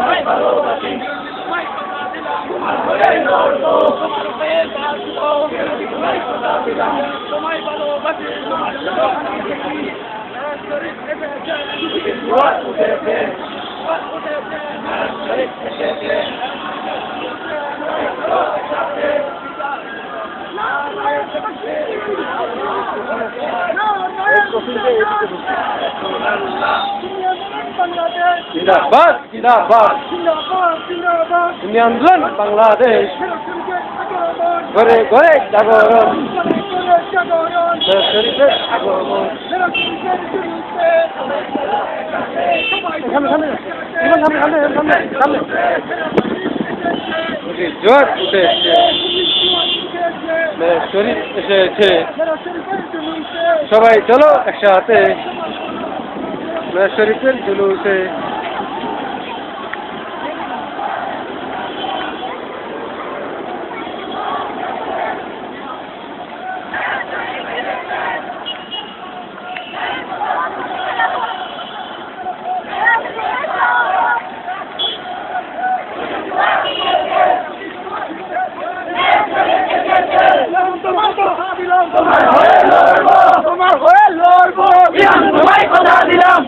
তোমায় ভালোবাসি তোমায় কথা দিলাম তোমার হয়ে লড়বো তোমার হয়ে বাঁচবো তোমায় কথা দিলাম তোমায় ভালোবাসি তোমার লোহানি দেখি শরীর থেকে জোয়ার উঠেছে শরীর থেকে জিন্দাবাদ জিন্দাবাদ দুনিয়া আন্দোলন বাংলাদেশ ঘরে ঘরে জাগরণ শরীফের আগমন জোয়ার উঠেছে শরীফ এসেছে সবাই চলো একসাথে শরীফের জুলুসে তোমার হয়ে লড়বো তোমায় কথা দিলাম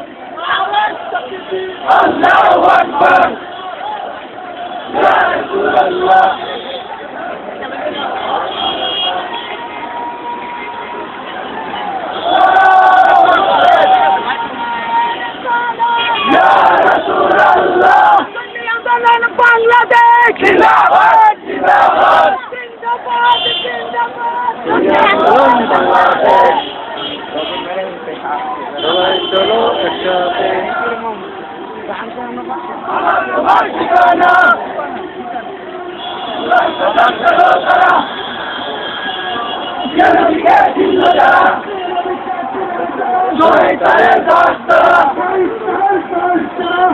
আল্লাহু আকবার ইয়া রাসূলুল্লাহ ইয়া রাসূলুল্লাহ দুনিয়া আন্দোলন বাংলাদেশ জিন্দাবাদ জিন্দাবাদ জিন্দাবাদ জিন্দাবাদ দুনিয়া আন্দোলন বাংলাদেশ সবাই চলো একসাথে তোমার ঠিকানা জনগণকে চিনল যারা শহীদের রাস্তারা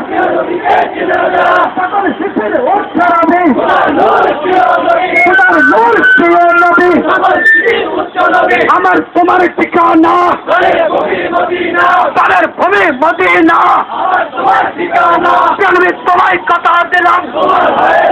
জনগণকে চিনল যারা সকল শিখের উচ্চারণে নূর প্রিয় নবী সকল শিখের উচ্চারণে আমার তোমার ঠিকানা তাদের ভূমি মদিনা আমার তোমার ঠিকানা আমি তোমায় কথা দিলাম তোমার হয়ে